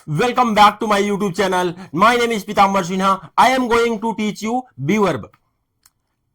Welcome back to my YouTube channel. My name is Pitambar Sinha. I am going to teach you be verb.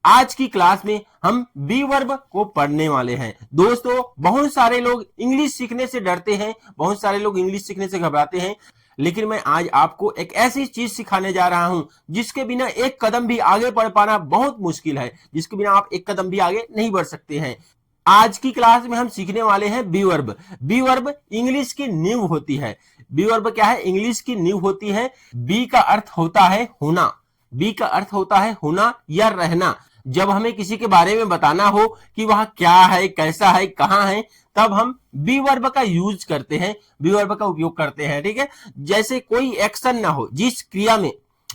आज की class में हम B verb को पढ़ने वाले हैं। दोस्तों, बहुत सारे लोग इंग्लिश सीखने से डरते हैं, बहुत सारे लोग इंग्लिश सीखने से घबराते हैं, लेकिन मैं आज आपको एक ऐसी चीज सिखाने जा रहा हूं जिसके बिना एक कदम भी आगे बढ़ पाना बहुत मुश्किल है, जिसके बिना आप एक कदम भी आगे नहीं बढ़ सकते हैं। आज की क्लास में हम सीखने वाले हैं be verb. Be verb English की नींव होती है। बी वर्ब क्या है? इंग्लिश की नींव होती है। बी का अर्थ होता है होना। बी का अर्थ होता है होना या रहना। जब हमें किसी के बारे में बताना हो कि वह क्या है, कैसा है, कहां है, तब हम बी वर्ब का यूज करते हैं, बी वर्ब का उपयोग करते हैं। ठीक है, जैसे कोई एक्शन ना हो, जिस क्रिया में,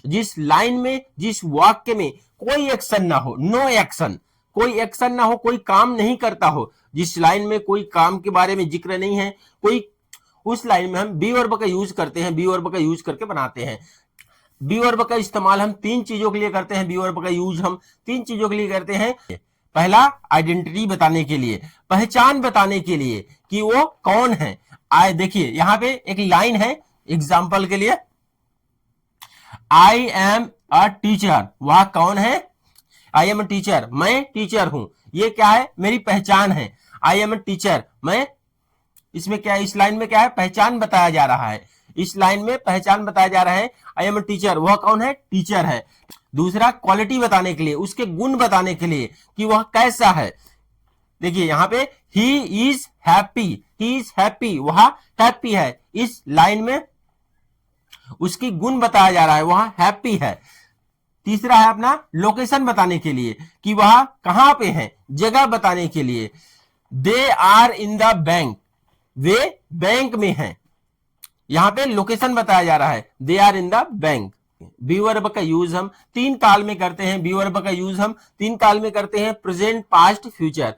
जिस लाइन में, जिस वाक्य में कोई एक्शन ना हो, नो एक्शन, कोई एक्शन ना हो, कोई काम नहीं करता हो, जिस लाइन में कोई काम के बारे में जिक्र नहीं है, कोई, उस लाइन में हम बी वर्ब का यूज करते हैं, बी वर्ब का यूज करके बनाते हैं। बी वर्ब का इस्तेमाल हम तीन चीजों के लिए करते हैं। बी वर्ब का यूज हम तीन चीजों के लिए करते हैं। पहला, आइडेंटिटी बताने के लिए, पहचान बताने के लिए कि वो कौन है। आए देखिए, यहां पे एक लाइन है एग्जाम्पल के लिए, आई एम अ टीचर। वह कौन है? आई एम अ टीचर, मैं टीचर हूं। ये क्या है? मेरी पहचान है। आई एम अ टीचर, मैं, इसमें क्या है? इस लाइन में क्या है? पहचान बताया जा रहा है। इस लाइन में पहचान बताया जा रहा है। आई एम अ टीचर, वह कौन है? टीचर है। दूसरा, क्वालिटी बताने के लिए, उसके गुण बताने के लिए कि वह कैसा है। देखिए यहां पे he is happy, he is happy, वह हैप्पी है। इस लाइन में उसकी गुण बताया जा रहा है, वह हैप्पी है। तीसरा है अपना लोकेशन बताने के लिए कि वह कहां पे है, जगह बताने के लिए। They are in the bank, वे बैंक में हैं। यहां पे लोकेशन बताया जा रहा है, they are in the bank. Be verb का यूज हम तीन काल में करते हैं। बी वर्ब का यूज हम तीन काल में करते हैं, प्रेजेंट, पास्ट, फ्यूचर।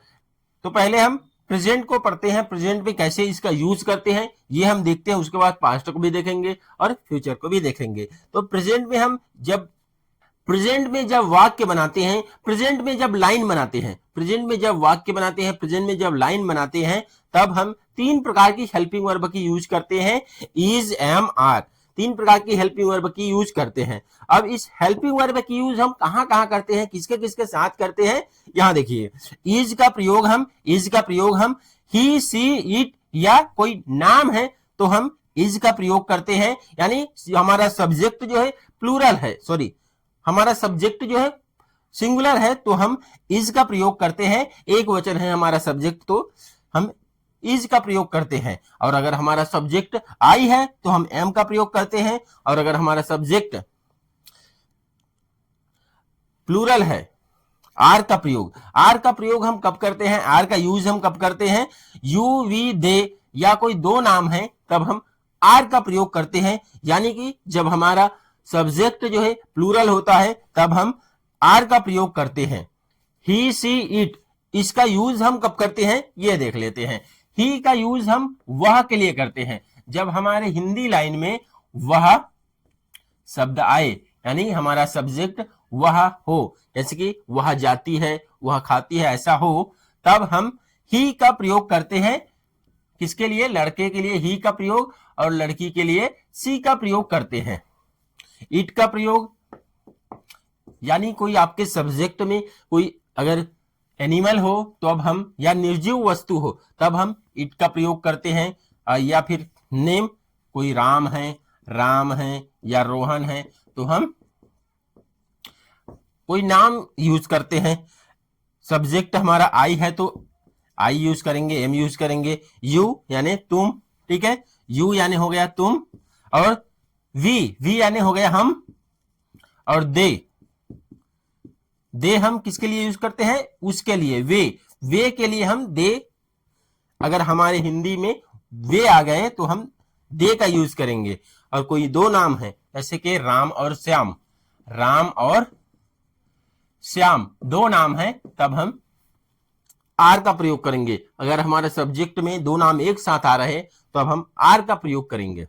तो पहले हम प्रेजेंट को पढ़ते हैं, प्रेजेंट में कैसे इसका यूज करते हैं ये हम देखते हैं, उसके बाद पास्ट को भी देखेंगे और फ्यूचर को भी देखेंगे। तो प्रेजेंट में हम जब वाक्य बनाते हैं, प्रेजेंट में जब लाइन बनाते हैं, प्रेजेंट में जब वाक्य बनाते हैं, प्रेजेंट में जब लाइन बनाते हैं, तब हम तीन प्रकार की हेल्पिंग वर्ब की यूज करते हैं। इज, एम, आर, तीन प्रकार की हेल्पिंग वर्ब की यूज करते हैं। अब इस हेल्पिंग वर्ब की यूज हम कहां कहां करते हैं, किसके किसके साथ करते हैं, यहां देखिए। इज का प्रयोग हम ही, सी, इट या कोई नाम है तो हम इज का प्रयोग करते हैं। यानी हमारा सब्जेक्ट जो है प्लूरल है, सॉरी, हमारा सब्जेक्ट जो है सिंगुलर है तो हम इज का प्रयोग करते हैं। एक वचन है हमारा सब्जेक्ट तो हम इज का प्रयोग करते हैं। और अगर हमारा सब्जेक्ट आई है तो हम एम का प्रयोग करते हैं। और अगर हमारा सब्जेक्ट प्लूरल है, आर का प्रयोग हम कब करते हैं, आर का यूज हम कब करते हैं, यू, वी, दे या कोई दो नाम है तब हम आर का प्रयोग करते हैं। यानी कि जब हमारा सब्जेक्ट जो है प्लूरल होता है तब हम आर का प्रयोग करते हैं। ही, सी, इट, इसका यूज हम कब करते हैं ये देख लेते हैं। ही का यूज हम वह के लिए करते हैं जब हमारे हिंदी लाइन में वह शब्द आए, यानी हमारा सब्जेक्ट वह हो, जैसे कि वह जाती है, वह खाती है, ऐसा हो, तब हम ही का प्रयोग करते हैं। किसके लिए? लड़के के लिए ही का प्रयोग और लड़की के लिए सी का प्रयोग करते हैं। इट का प्रयोग, यानी कोई आपके सब्जेक्ट में कोई अगर एनिमल हो तो अब हम, या निर्जीव वस्तु हो तब हम इट का प्रयोग करते हैं। या फिर नेम, कोई राम है या रोहन है तो हम कोई नाम यूज करते हैं। सब्जेक्ट हमारा आई है तो आई यूज करेंगे, एम यूज करेंगे। यू यानी तुम, ठीक है, यू यानी हो गया तुम। और वी यानी हो गया हम। और दे हम किसके लिए यूज करते हैं? उसके लिए, वे के लिए हम दे। अगर हमारे हिंदी में वे आ गए तो हम दे का यूज करेंगे। और कोई दो नाम है जैसे कि राम और श्याम दो नाम है तब हम आर का प्रयोग करेंगे। अगर हमारे सब्जेक्ट में दो नाम एक साथ आ रहे तो अब हम आर का प्रयोग करेंगे।